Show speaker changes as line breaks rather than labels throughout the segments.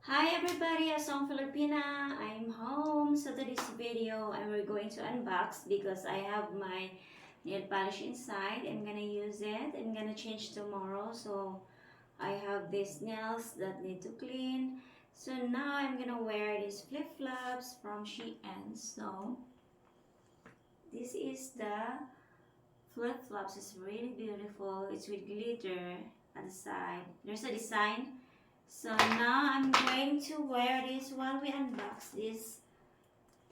Hi everybody, I'm Filipina. I'm home. So today's video, we're going to unbox because I have my nail polish inside. I'm gonna use it. I'm gonna change tomorrow. So I have these nails that need to clean. So now I'm gonna wear these flip-flops from Shein. So this is the flip-flops. It's really beautiful. It's with glitter at the side. There's a design. So now I'm going to wear this while we unbox this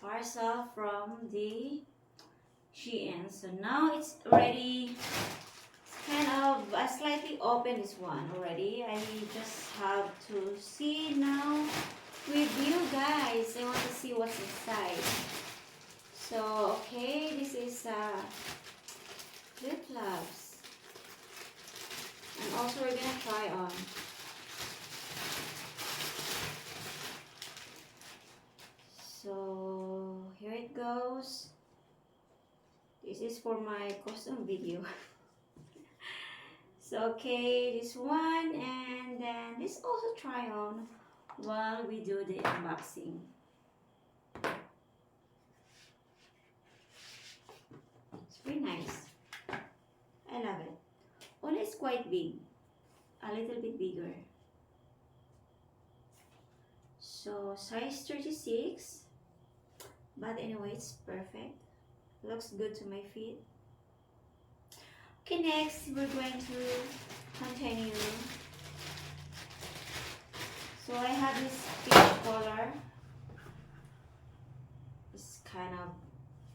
parcel from the Shein. So now it's already kind of slightly open, this one already. I just have to see now with you guys. I want to see what's inside. So okay, this is flip-flops. And also we're gonna try on. So here it goes. This is for my custom video. So okay, this one, and then this also try on while we do the unboxing. It's very nice. I love it. Only it's quite big, a little bit bigger. So size 36, but anyway, it's perfect. Looks good to my feet. Okay, next we're going to continue. So I have this peach color. It's kind of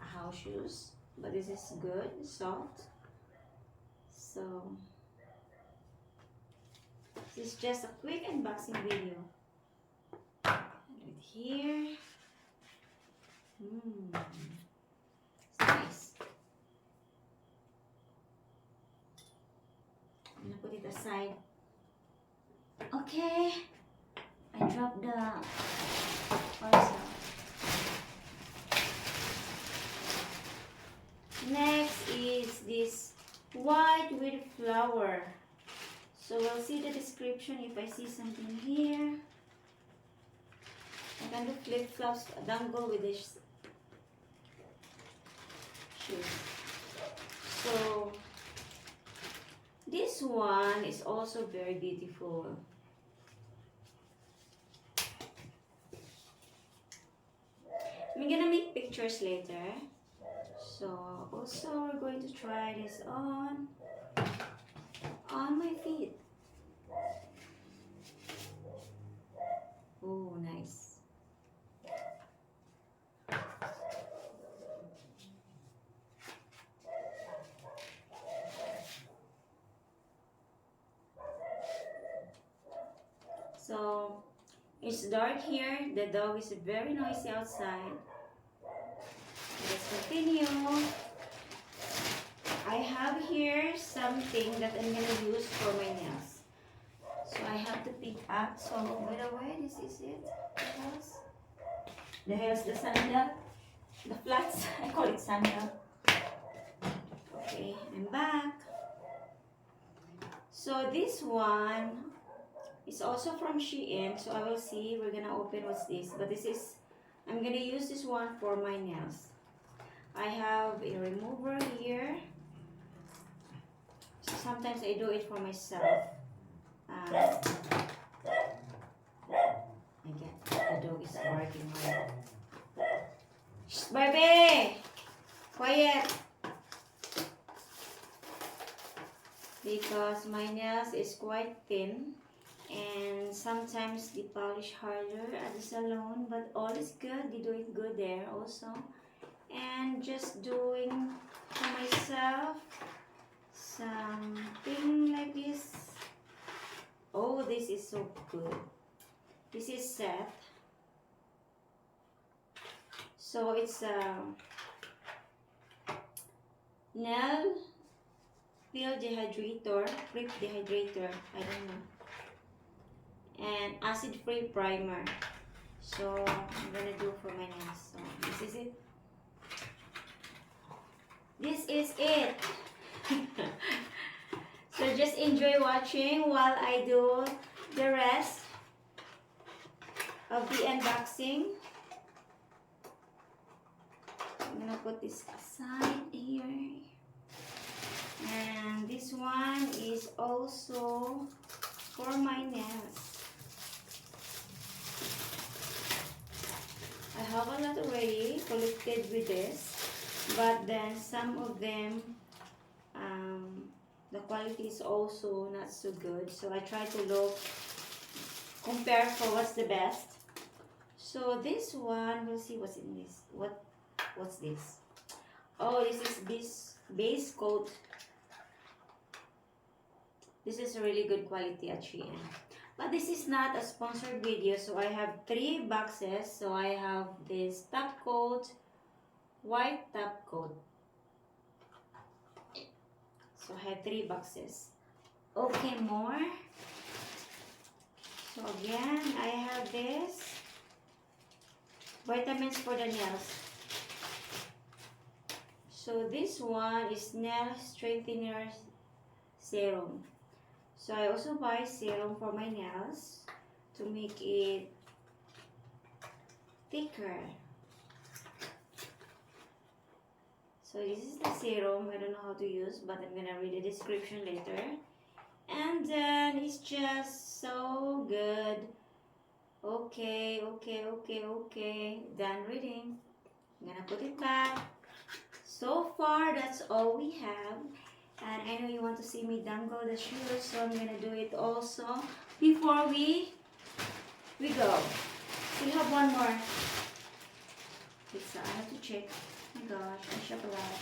a house shoes, but this is good, soft. So this is just a quick unboxing video. Right here. It's nice. I'm gonna put it aside. Okay. I dropped the parcel. Next is this white with flower. So we'll see the description if I see something here. I can do flip-flops, dangle with this shoes. So this one is also very beautiful. I'm gonna make pictures later. So also we're going to try this on my feet. Oh, nice. So it's dark here. The dog is very noisy outside. Let's continue. I have here something that I'm gonna use for my nails. So I have to pick up. So by the way, this is it. There's the sandal, the flats. I call it sandal. Okay, I'm back. So this one is also from Shein. So I will see. We're gonna open what's this. But this is, I'm gonna use this one for my nails. I have a remover here. So sometimes I do it for myself. I get the dog is barking. Shh, Barbie! Quiet! Because my nails is quite thin. And sometimes they polish harder at the salon. But all is good. They do it good there also. And just doing for myself something like this. Oh, this is so good. This is set. So it's a nail peel dehydrator, prep dehydrator, I don't know, and acid free primer. So I'm gonna do for my nails. So this is it. This is it. So just enjoy watching while I do the rest. of the unboxing. I'm gonna put this aside here. And this one is also for my nails. I have a lot already collected with this, but then some of them, the quality is also not so good. So I try to compare for what's the best. So this one, we'll see what's in this. What's this? Oh, this is this base coat. This is a really good quality at Shein. But this is not a sponsored video, so I have 3 boxes. So I have this top coat, white top coat. So I have 3 boxes. Okay, more. So again, I have this vitamins for the nails. So this one is nail strengthener serum. So I also buy serum for my nails to make it thicker. So this is the serum. I don't know how to use, but I'm gonna read the description later. And then it's just so good. Okay. Done reading. I'm gonna put it back. So far, that's all we have. And I know you want to see me dangle the shoes, so I'm gonna do it also before we go. We have one more pizza. I have to check. Oh my gosh, I shop a lot.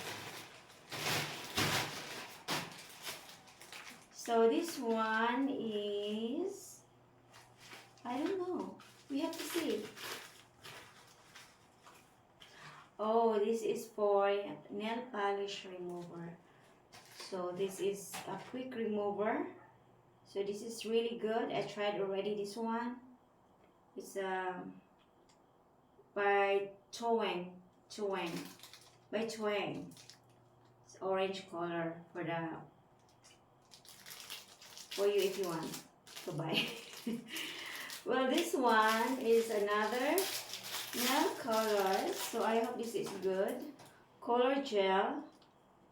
So this one is, I don't know. We have to see. Oh, this is for nail polish remover. So this is a quick remover. So this is really good. I tried already this one. It's by Twang. It's orange color for you if you want to buy. Well, this one is another nail color. So I hope this is good. Color gel.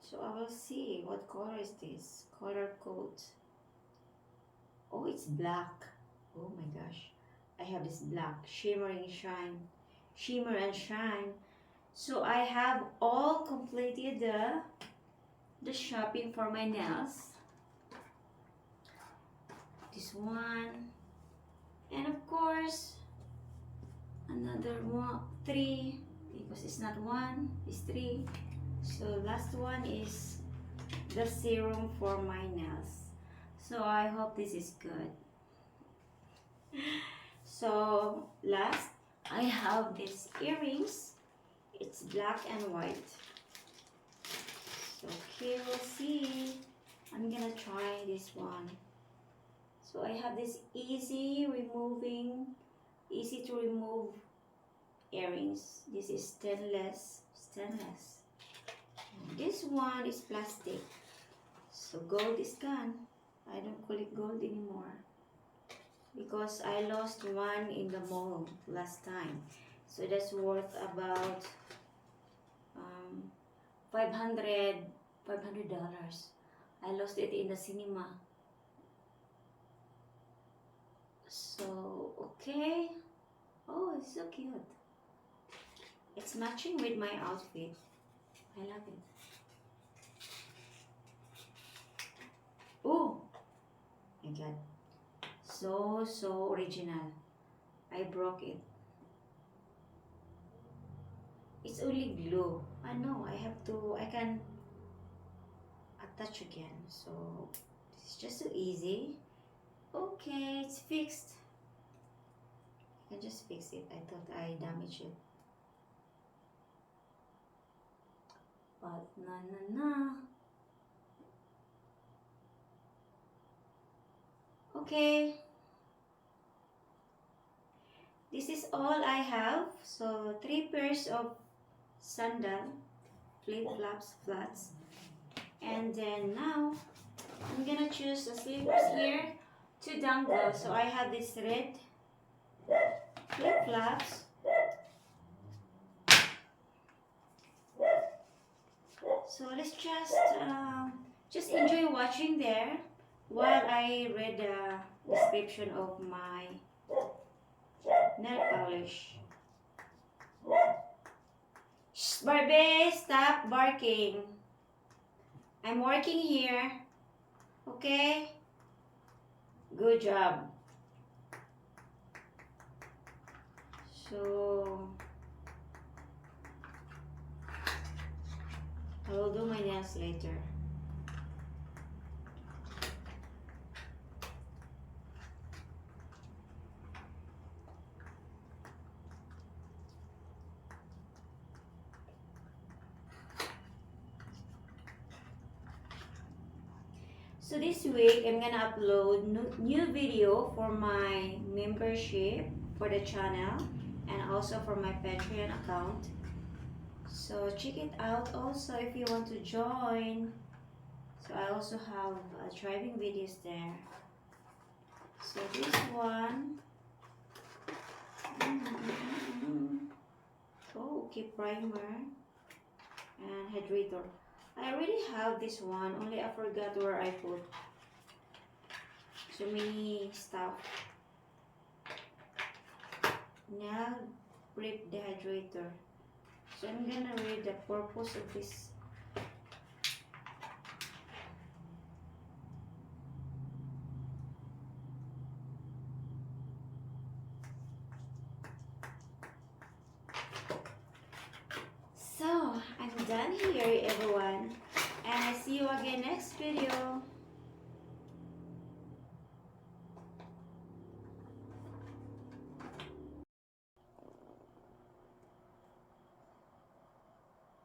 So I will see what color is this. Color coat. Oh, it's black. Oh my gosh. I have this black shimmer and shine. So I have all completed the shopping for my nails. This one. And of course another 3, because it's not 1, it's 3. So last one is the serum for my nails. So I hope this is good. So last, I have these earrings. It's black and white. So okay, we'll see. I'm gonna try this one. So I have this easy to remove earrings. This is stainless. This one is plastic. So gold is gone. I don't collect gold anymore because I lost one in the mall last time. So that's worth about $500. I lost it in the cinema. So okay. Oh, it's so cute. It's matching with my outfit. I love it. Oh my god. So original. I broke it. It's only glue. I know I can attach again. So it's just so easy. Okay, it's fixed. I can just fix it. I thought I damaged it. But no. Okay. This is all I have. So 3 pairs of sandal, flip-flops, flats. And then now, I'm gonna choose the slippers here to dangle. So I have this red flip-flops. So let's just enjoy watching there while I read the description of my nail polish. Shh, Barbie, stop barking. I'm working here. Okay? Good job. So, I will do my nails later. So this week, I'm gonna upload new video for my membership for the channel and also for my Patreon account. So check it out also if you want to join. So I also have driving videos there. So this one, oh, okay, primer and hydrator. I already have this one, only I forgot where I put so many stuff. Now prep the hydrator. So I'm gonna read the purpose of this. So I'm done here, everyone, and I see you again next video.